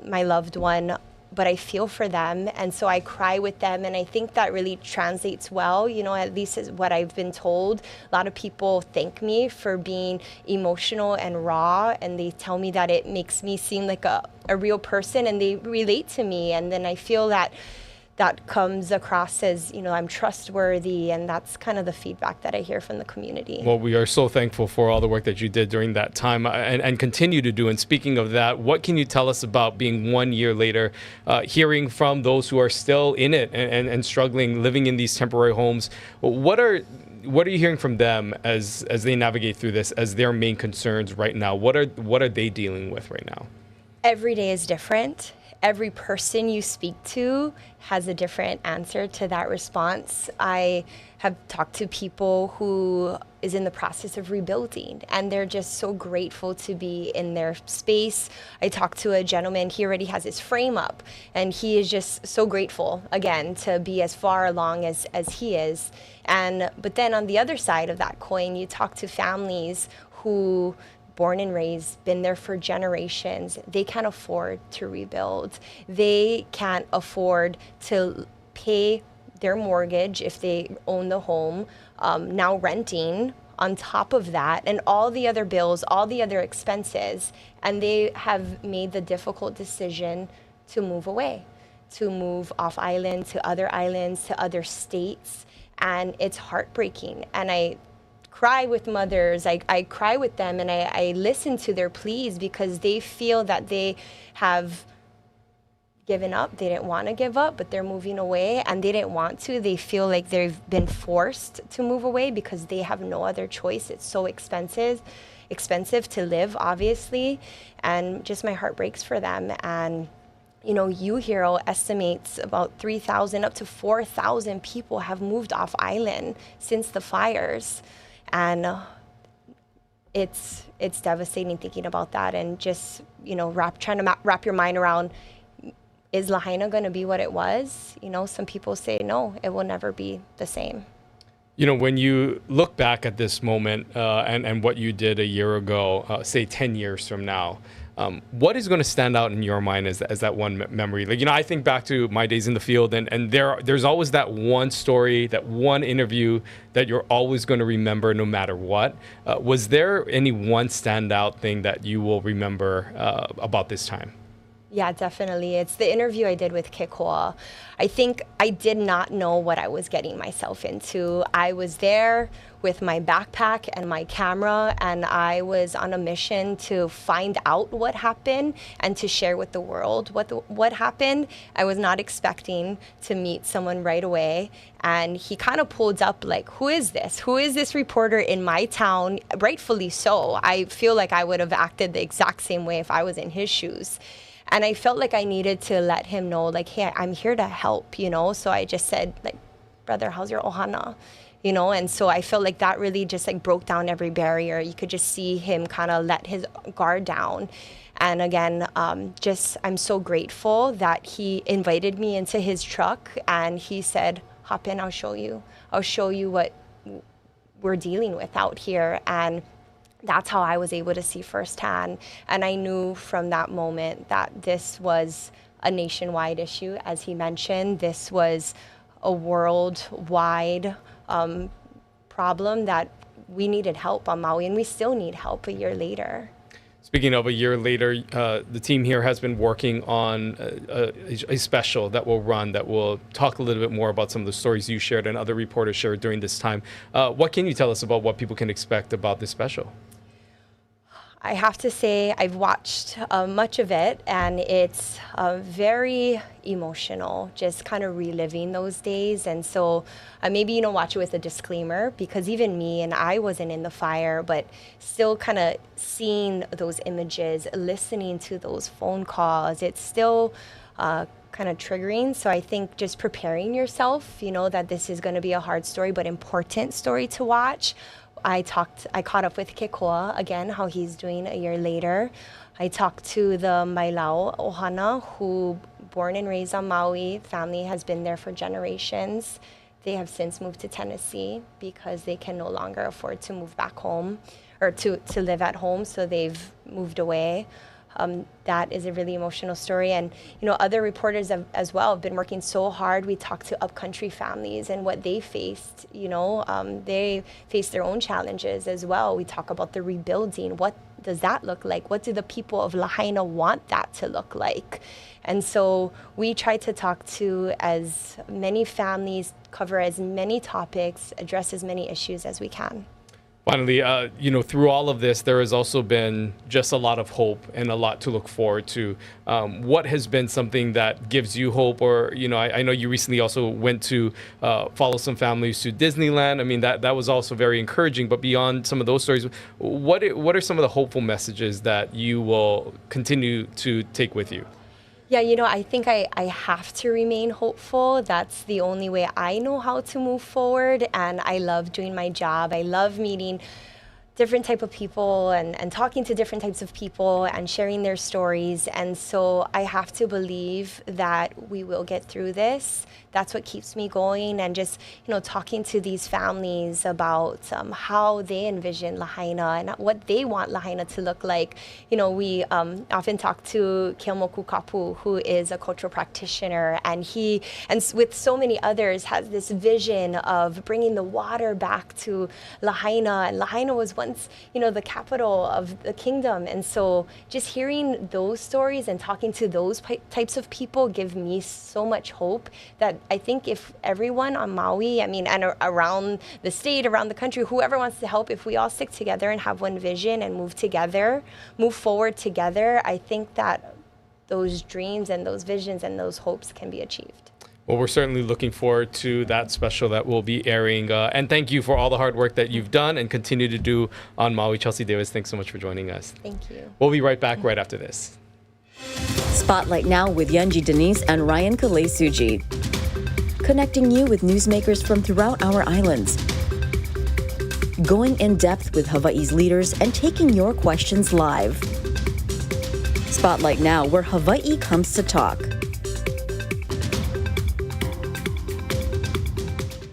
my loved one, but I feel for them, and so I cry with them. And I think that really translates well, at least is what I've been told. A lot of people thank me for being emotional and raw, and they tell me that it makes me seem like a real person, and they relate to me. And then I feel that comes across as, I'm trustworthy, and that's kind of the feedback that I hear from the community. Well, we are so thankful for all the work that you did during that time and continue to do. And speaking of that, what can you tell us about being 1 year later, hearing from those who are still in it and struggling, living in these temporary homes? What are you hearing from them as they navigate through this, as their main concerns right now? What are they dealing with right now? Every day is different. Every person you speak to has a different answer to that response. I have talked to people who is in the process of rebuilding, and they're just so grateful to be in their space. I talked to a gentleman, he already has his frame up, and he is just so grateful, again, to be as far along as he is. But then on the other side of that coin, you talk to families who born and raised, been there for generations. They can't afford to rebuild. They can't afford to pay their mortgage if they own the home, now renting on top of that, and all the other bills, all the other expenses. And they have made the difficult decision to move away, to move off island, to other states. And it's heartbreaking. And I cry with mothers, I cry with them, and I listen to their pleas because they feel that they have given up. They didn't want to give up, but they're moving away, and they didn't want to. They feel like they've been forced to move away because they have no other choice. It's so expensive to live, obviously, and just my heart breaks for them. And you know, U-Hero estimates about 3,000 up to 4,000 people have moved off island since the fires. And it's devastating thinking about that, and just, you know, trying to wrap your mind around, is Lahaina going to be what it was? You know, some people say no, it will never be the same. You know, when you look back at this moment and what you did a year ago, say 10 years from now, what is going to stand out in your mind as that one memory? Like, you know, I think back to my days in the field, and there's always that one story, that one interview that you're always going to remember no matter what. Was there any one standout thing that you will remember about this time? Yeah, definitely. It's the interview I did with Kikoa. I think I did not know what I was getting myself into. I was there with my backpack and my camera, and I was on a mission to find out what happened and to share with the world what happened. I was not expecting to meet someone right away, and he kind of pulled up like, who is this? Who is this reporter in my town? Rightfully so. I feel like I would have acted the exact same way if I was in his shoes. And I felt like I needed to let him know, like, hey, I'm here to help, you know? So I just said, like, brother, how's your ohana? You know, and so I felt like that really just like broke down every barrier. You could just see him kind of let his guard down. And again, I'm so grateful that he invited me into his truck, and he said, hop in, I'll show you what we're dealing with out here. And that's how I was able to see firsthand. And I knew from that moment that this was a nationwide issue. As he mentioned, this was a worldwide problem that we needed help on Maui, and we still need help a year later. Speaking of a year later, the team here has been working on a special that will run, that will talk a little bit more about some of the stories you shared and other reporters shared during this time. What can you tell us about what people can expect about this special? I have to say I've watched much of it, and it's very emotional, just kind of reliving those days. And so maybe, you know, watch it with a disclaimer, because even me, and I wasn't in the fire, but still kind of seeing those images, listening to those phone calls, it's still kind of triggering. So I think just preparing yourself, you know, that this is going to be a hard story, but important story to watch. I caught up with Kikoa again, how he's doing a year later. I talked to the Mailao Ohana, who born and raised on Maui. Family has been there for generations. They have since moved to Tennessee because they can no longer afford to move back home or to live at home, so they've moved away. That is a really emotional story. And, you know, other reporters as well have been working so hard. We talked to upcountry families and what they faced. You know, they faced their own challenges as well. We talk about the rebuilding. What does that look like? What do the people of Lahaina want that to look like? And so we try to talk to as many families, cover as many topics, address as many issues as we can. Finally, you know, through all of this, there has also been just a lot of hope and a lot to look forward to. What has been something that gives you hope? Or, you know, I know you recently also went to follow some families to Disneyland. I mean, that was also very encouraging. But beyond some of those stories, what are some of the hopeful messages that you will continue to take with you? Yeah, you know, I think I have to remain hopeful. That's the only way I know how to move forward. And I love doing my job. I love meeting different type of people and talking to different types of people and sharing their stories. And so I have to believe that we will get through this. That's what keeps me going. And just, you know, talking to these families about how they envision Lahaina and what they want Lahaina to look like. You know, we often talk to Keomoku Kapu, who is a cultural practitioner, and he, and with so many others, has this vision of bringing the water back to Lahaina. And Lahaina was once, you know, the capital of the kingdom. And so just hearing those stories and talking to those types of people give me so much hope that I think if everyone on Maui, I mean, and around the state, around the country, whoever wants to help, if we all stick together and have one vision and move together, move forward together, I think that those dreams and those visions and those hopes can be achieved. Well, we're certainly looking forward to that special that will be airing. And thank you for all the hard work that you've done and continue to do on Maui. Chelsea Davis, thanks so much for joining us. Thank you. We'll be right back right after this. Spotlight Now with Yunji Denise and Ryan Kalesuji. Connecting you with newsmakers from throughout our islands. Going in depth with Hawaii's leaders and taking your questions live. Spotlight Now, where Hawaii comes to talk.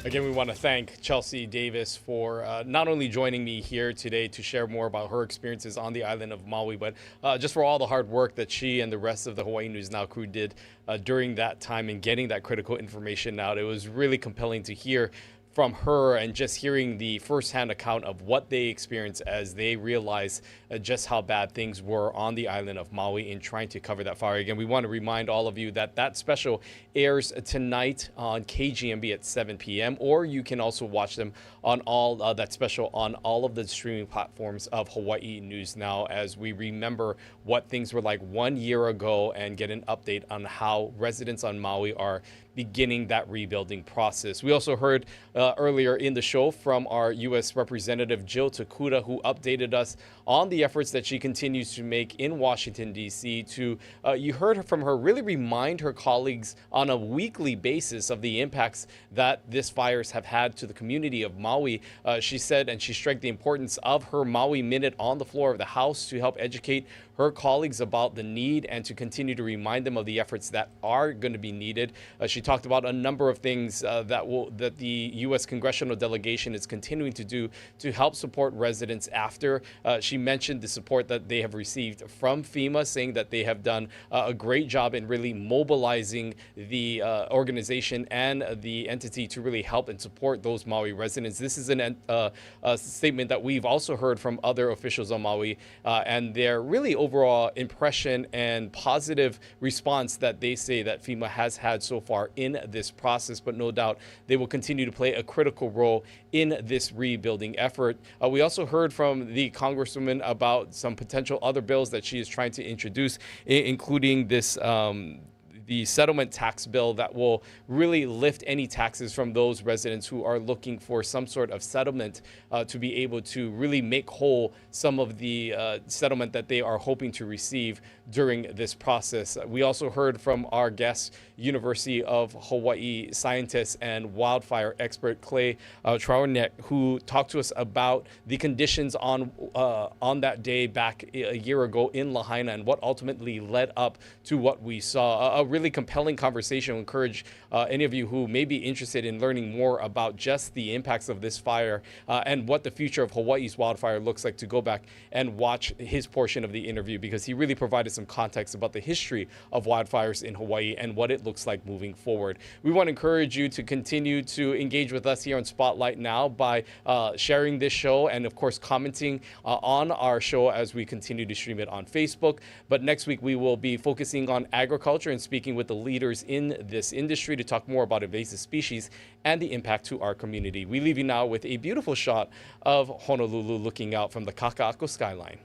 Again, we want to thank Chelsea Davis for not only joining me here today to share more about her experiences on the island of Maui, but just for all the hard work that she and the rest of the Hawaii News Now crew did during that time in getting that critical information out. It was really compelling to hear from her and just hearing the firsthand account of what they experienced as they realized just how bad things were on the island of Maui in trying to cover that fire. Again, we want to remind all of you that that special airs tonight on KGMB at 7 p.m. or you can also watch them on all that special on all of the streaming platforms of Hawaii News Now as we remember what things were like 1 year ago and get an update on how residents on Maui are beginning that rebuilding process. We also heard earlier in the show from our U.S. Representative Jill Tokuda, who updated us on the efforts that she continues to make in Washington, D.C. to, you heard from her, really remind her colleagues on a weekly basis of the impacts that these fires have had to the community of Maui. She said, and she stressed the importance of her Maui Minute on the floor of the House to help educate her colleagues about the need and to continue to remind them of the efforts that are going to be needed. She talked about a number of things that the U.S. congressional delegation is continuing to do to help support residents after. She mentioned the support that they have received from FEMA, saying that they have done a great job in really mobilizing the organization and the entity to really help and support those Maui residents. This is a statement that we've also heard from other officials on Maui, and they're really overall impression and positive response that they say that FEMA has had so far in this process, but no doubt they will continue to play a critical role in this rebuilding effort. We also heard from the Congresswoman about some potential other bills that she is trying to introduce, including this the settlement tax bill that will really lift any taxes from those residents who are looking for some sort of settlement to be able to really make whole some of the settlement that they are hoping to receive during this process. We also heard from our guest, University of Hawaii scientist and wildfire expert Clay Trauerneck, who talked to us about the conditions on that day back a year ago in Lahaina and what ultimately led up to what we saw. A really compelling conversation. I encourage any of you who may be interested in learning more about just the impacts of this fire and what the future of Hawaii's wildfire looks like to go back and watch his portion of the interview, because he really provided some context about the history of wildfires in Hawaii and what it looks like moving forward. We want to encourage you to continue to engage with us here on Spotlight Now by sharing this show and, of course, commenting on our show as we continue to stream it on Facebook. But next week, we will be focusing on agriculture and speaking with the leaders in this industry to talk more about invasive species and the impact to our community. We leave you now with a beautiful shot of Honolulu looking out from the Kaka'ako skyline.